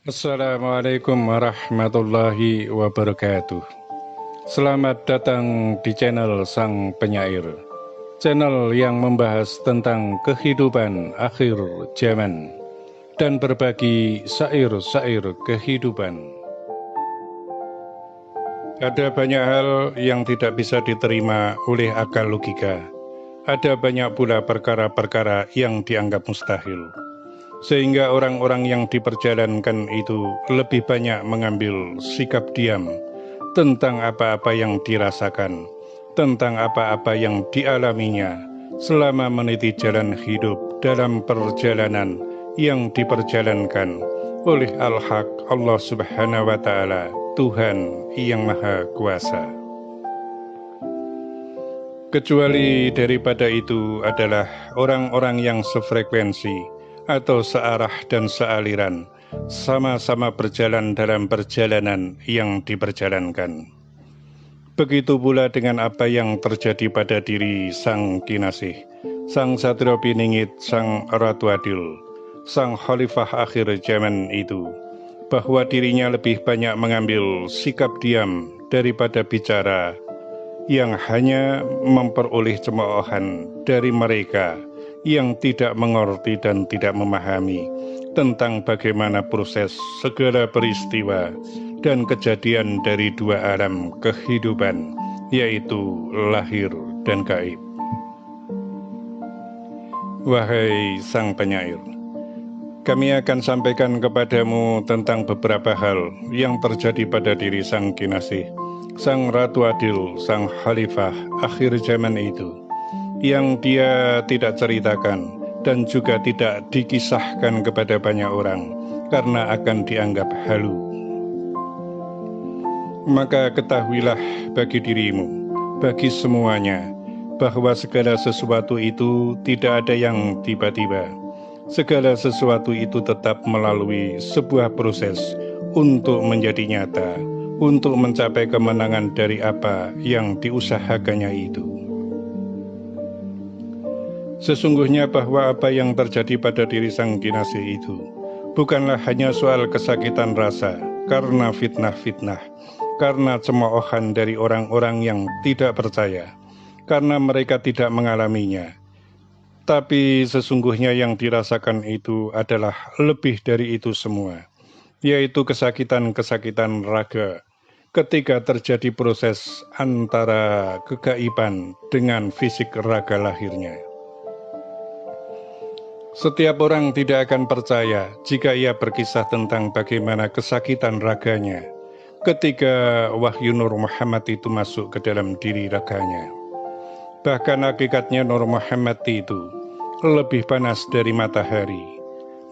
Assalamualaikum warahmatullahi wabarakatuh. Selamat datang di channel Sang Penyair, channel yang membahas tentang kehidupan akhir zaman dan berbagi syair-syair kehidupan. Ada banyak hal yang tidak bisa diterima oleh akal logika. Ada banyak pula perkara-perkara yang dianggap mustahil, sehingga orang-orang yang diperjalankan itu lebih banyak mengambil sikap diam tentang apa-apa yang dirasakan, tentang apa-apa yang dialaminya selama meniti jalan hidup dalam perjalanan yang diperjalankan oleh Al-Haq Allah Subhanahu wa Ta'ala, Tuhan yang Maha Kuasa. Kecuali daripada itu adalah orang-orang yang sefrekuensi atau searah dan sealiran, sama-sama berjalan dalam perjalanan yang diperjalankan. Begitu pula dengan apa yang terjadi pada diri Sang Kinasih, Sang Satrio Piningit, Sang Ratu Adil, Sang Khalifah akhir zaman itu, bahwa dirinya lebih banyak mengambil sikap diam daripada bicara, yang hanya memperoleh cemoohan dari mereka yang tidak mengerti dan tidak memahami tentang bagaimana proses segala peristiwa dan kejadian dari dua alam kehidupan, yaitu lahir dan gaib. Wahai Sang Penyair, kami akan sampaikan kepadamu tentang beberapa hal yang terjadi pada diri Sang Kinasih, Sang Ratu Adil, Sang Khalifah akhir zaman itu, yang dia tidak ceritakan dan juga tidak dikisahkan kepada banyak orang karena akan dianggap halu. Maka ketahuilah bagi dirimu, bagi semuanya, bahwa segala sesuatu itu tidak ada yang tiba-tiba. Segala sesuatu itu tetap melalui sebuah proses untuk menjadi nyata, untuk mencapai kemenangan dari apa yang diusahakannya itu. Sesungguhnya bahwa apa yang terjadi pada diri Sang Kinasih itu bukanlah hanya soal kesakitan rasa karena fitnah-fitnah, karena cemoohan dari orang-orang yang tidak percaya, karena mereka tidak mengalaminya. Tapi sesungguhnya yang dirasakan itu adalah lebih dari itu semua, yaitu kesakitan-kesakitan raga ketika terjadi proses antara kegaiban dengan fisik raga lahirnya. Setiap orang tidak akan percaya jika ia berkisah tentang bagaimana kesakitan raganya ketika wahyu Nur Muhammad itu masuk ke dalam diri raganya. Bahkan hakikatnya Nur Muhammad itu lebih panas dari matahari.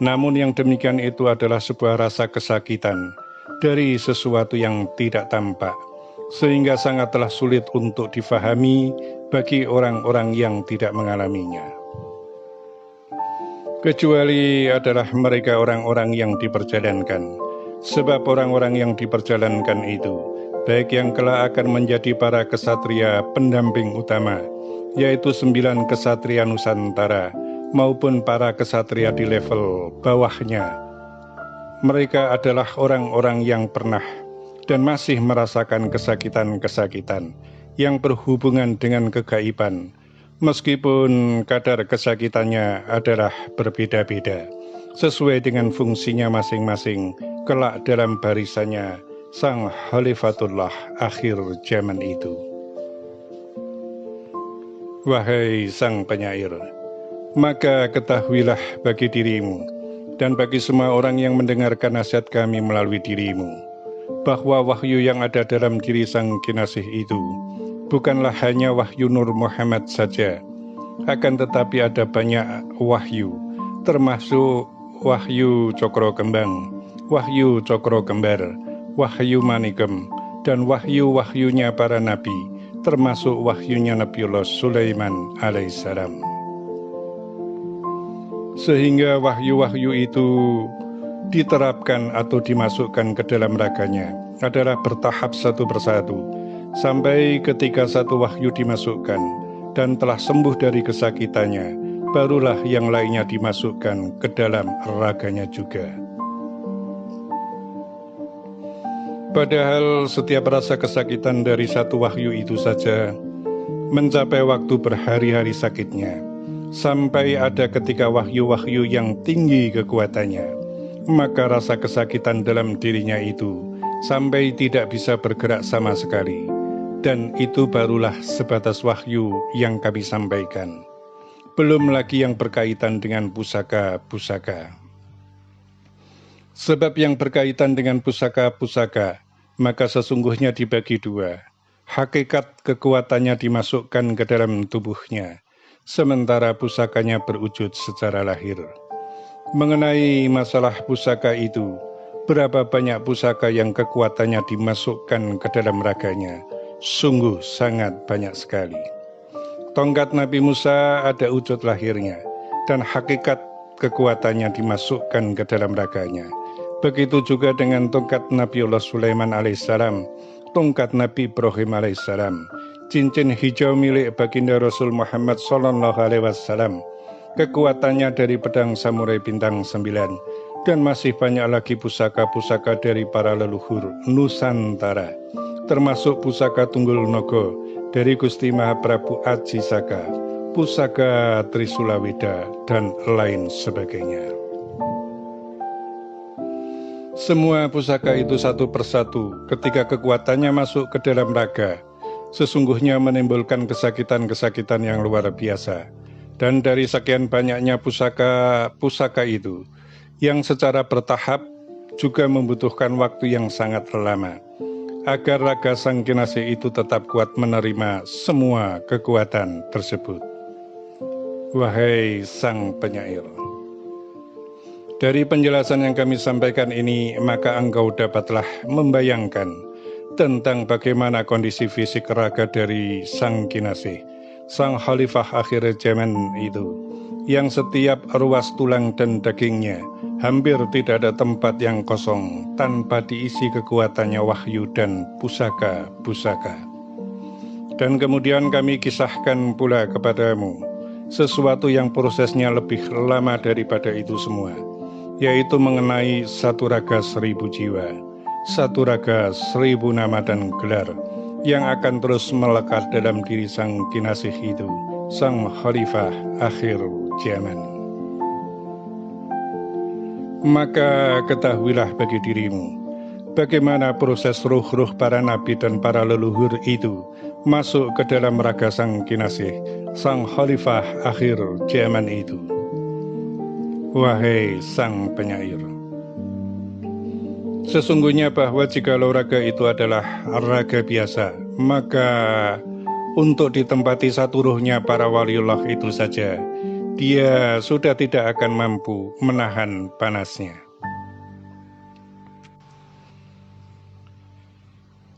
Namun yang demikian itu adalah sebuah rasa kesakitan dari sesuatu yang tidak tampak, sehingga sangatlah sulit untuk difahami bagi orang-orang yang tidak mengalaminya. Kecuali adalah mereka orang-orang yang diperjalankan, sebab orang-orang yang diperjalankan itu, baik yang kelak akan menjadi para kesatria pendamping utama, yaitu 9 kesatria Nusantara, maupun para kesatria di level bawahnya. Mereka adalah orang-orang yang pernah dan masih merasakan kesakitan-kesakitan yang berhubungan dengan kegaiban, meskipun kadar kesakitannya adalah berbeda-beda, sesuai dengan fungsinya masing-masing kelak dalam barisannya Sang Khalifatullah akhir zaman itu. Wahai Sang Penyair, maka ketahuilah bagi dirimu dan bagi semua orang yang mendengarkan nasihat kami melalui dirimu, bahwa wahyu yang ada dalam diri Sang Kinasih itu bukanlah hanya wahyu Nur Muhammad saja, akan tetapi ada banyak wahyu, termasuk wahyu Cokro Kembang, wahyu Cokro Kembar, wahyu Manikem, dan wahyu-wahyunya para nabi, termasuk wahyunya Nabiullah Sulaiman alaihissalam. Sehingga wahyu-wahyu itu diterapkan atau dimasukkan ke dalam raganya adalah bertahap satu persatu, sampai ketika satu wahyu dimasukkan dan telah sembuh dari kesakitannya, barulah yang lainnya dimasukkan ke dalam raganya juga. Padahal setiap rasa kesakitan dari satu wahyu itu saja mencapai waktu berhari-hari sakitnya, sampai ada ketika wahyu-wahyu yang tinggi kekuatannya, maka rasa kesakitan dalam dirinya itu sampai tidak bisa bergerak sama sekali. Dan itu barulah sebatas wahyu yang kami sampaikan. Belum lagi yang berkaitan dengan pusaka-pusaka. Sebab yang berkaitan dengan pusaka-pusaka, maka sesungguhnya dibagi dua. Hakikat kekuatannya dimasukkan ke dalam tubuhnya, sementara pusakanya berwujud secara lahir. Mengenai masalah pusaka itu, berapa banyak pusaka yang kekuatannya dimasukkan ke dalam raganya? Sungguh sangat banyak sekali. Tongkat Nabi Musa ada wujud lahirnya, dan hakikat kekuatannya dimasukkan ke dalam raganya. Begitu juga dengan tongkat Nabiullah Sulaiman alaihissalam, tongkat Nabi Ibrahim alaihissalam, cincin hijau milik baginda Rasul Muhammad sallallahu alaihi wasallam, kekuatannya dari pedang samurai bintang 9, dan masih banyak lagi pusaka-pusaka dari para leluhur Nusantara, termasuk pusaka Tunggul Nogo dari Gusti Mahaprabu Aji Saka, pusaka Trisulaweda, dan lain sebagainya. Semua pusaka itu satu persatu ketika kekuatannya masuk ke dalam raga, sesungguhnya menimbulkan kesakitan-kesakitan yang luar biasa. Dan dari sekian banyaknya pusaka itu, yang secara bertahap juga membutuhkan waktu yang sangat lama, agar raga Sang Kinasih itu tetap kuat menerima semua kekuatan tersebut. Wahai Sang Penyair, dari penjelasan yang kami sampaikan ini, maka engkau dapatlah membayangkan tentang bagaimana kondisi fisik raga dari Sang Kinasih, Sang Khalifah akhir zaman itu, yang setiap ruas tulang dan dagingnya hampir tidak ada tempat yang kosong tanpa diisi kekuatannya wahyu dan pusaka-pusaka. Dan kemudian kami kisahkan pula kepadamu sesuatu yang prosesnya lebih lama daripada itu semua, yaitu mengenai satu raga 1000 jiwa, satu raga 1000 nama dan gelar, yang akan terus melekat dalam diri Sang Kinasih itu, Sang Khalifah akhir zaman. Maka ketahuilah bagi dirimu, bagaimana proses ruh-ruh para nabi dan para leluhur itu masuk ke dalam raga Sang Kinasih, Sang Khalifah akhir zaman itu. Wahai Sang Penyair, sesungguhnya bahwa jikalau raga itu adalah raga biasa, maka untuk ditempati satu ruhnya para waliullah itu saja, dia sudah tidak akan mampu menahan panasnya.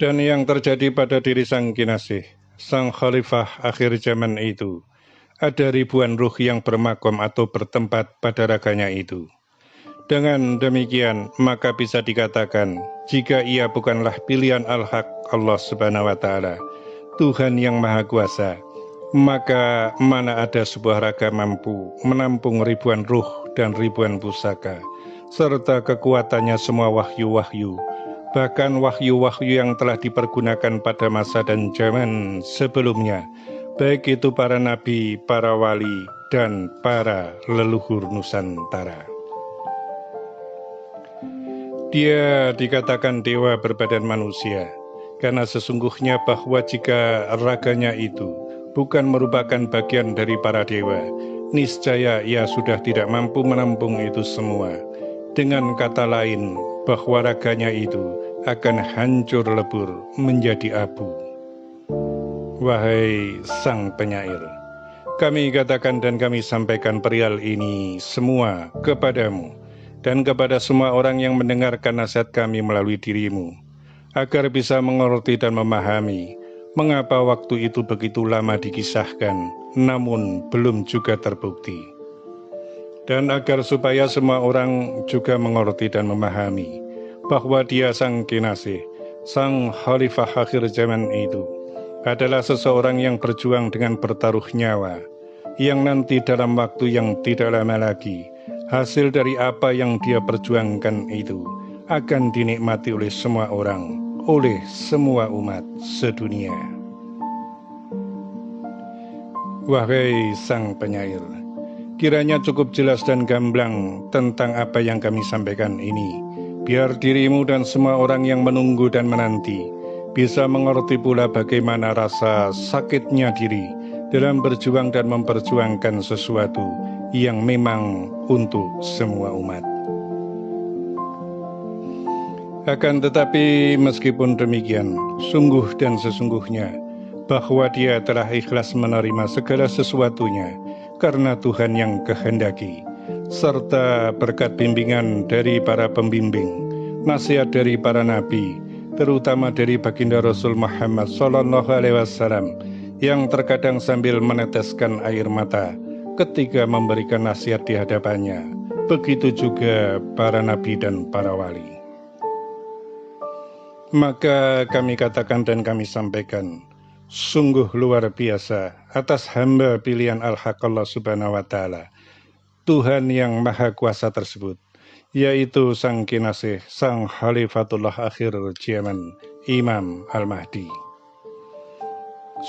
Dan yang terjadi pada diri Sang Kinasih, Sang Khalifah akhir zaman itu, ada ribuan ruh yang bermakom atau bertempat pada raganya itu. Dengan demikian, maka bisa dikatakan, jika ia bukanlah pilihan al-haq Allah Subhanahu wa Ta'ala, Tuhan yang Maha Kuasa, maka mana ada sebuah raga mampu menampung ribuan ruh dan ribuan pusaka, serta kekuatannya semua wahyu-wahyu, bahkan wahyu-wahyu yang telah dipergunakan pada masa dan zaman sebelumnya, baik itu para nabi, para wali, dan para leluhur Nusantara. Dia dikatakan dewa berbadan manusia, karena sesungguhnya bahwa jika raganya itu bukan merupakan bagian dari para dewa, niscaya ia sudah tidak mampu menampung itu semua. Dengan kata lain, bahwa raganya itu akan hancur lebur menjadi abu. Wahai Sang Penyair, kami katakan dan kami sampaikan perihal ini semua kepadamu dan kepada semua orang yang mendengarkan nasihat kami melalui dirimu, agar bisa mengerti dan memahami mengapa waktu itu begitu lama dikisahkan, namun belum juga terbukti. Dan agar supaya semua orang juga mengerti dan memahami bahwa dia Sang Kinasih, Sang Khalifah akhir zaman itu, adalah seseorang yang berjuang dengan bertaruh nyawa, yang nanti dalam waktu yang tidak lama lagi, hasil dari apa yang dia perjuangkan itu akan dinikmati oleh semua orang, oleh semua umat sedunia. Wahai Sang Penyair, kiranya cukup jelas dan gamblang tentang apa yang kami sampaikan ini, biar dirimu dan semua orang yang menunggu dan menanti bisa mengerti pula bagaimana rasa sakitnya diri dalam berjuang dan memperjuangkan sesuatu yang memang untuk semua umat. Akan tetapi meskipun demikian, sungguh dan sesungguhnya bahwa dia telah ikhlas menerima segala sesuatunya karena Tuhan yang kehendaki, serta berkat bimbingan dari para pembimbing, nasihat dari para nabi, terutama dari baginda Rasul Muhammad SAW, yang terkadang sambil meneteskan air mata ketika memberikan nasihat di hadapannya. Begitu juga para nabi dan para wali. Maka kami katakan dan kami sampaikan, sungguh luar biasa atas hamba pilihan Al-Haq Allah Subhanahu wa Ta'ala, Tuhan yang Maha Kuasa tersebut, yaitu Sang Kinasih, Sang Khalifatullah akhir zaman, Imam Al-Mahdi.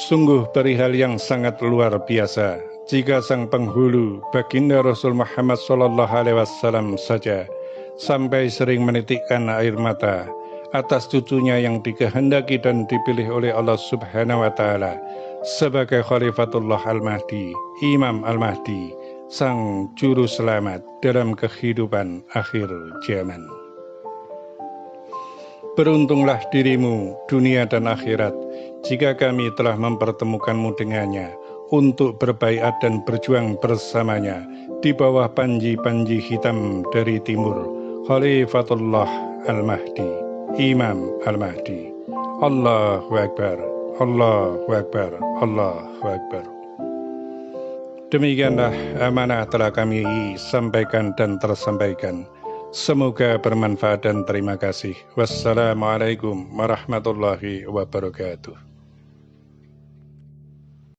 Sungguh perihal yang sangat luar biasa jika Sang Penghulu baginda Rasul Muhammad SAW saja sampai sering menitikkan air mata atas cucunya yang dikehendaki dan dipilih oleh Allah Subhanahu wa Ta'ala sebagai Khalifatullah Al-Mahdi, Imam Al-Mahdi, Sang Juru Selamat dalam kehidupan akhir zaman. Beruntunglah dirimu dunia dan akhirat jika kami telah mempertemukanmu dengannya untuk berbaiat dan berjuang bersamanya di bawah panji-panji hitam dari timur, Khalifatullah Al-Mahdi, Imam Al-Mahdi. Allahu Akbar, Allahu Akbar, Allahu Akbar. Demikianlah amanah telah kami sampaikan dan tersampaikan. Semoga bermanfaat dan terima kasih. Wassalamualaikum warahmatullahi wabarakatuh.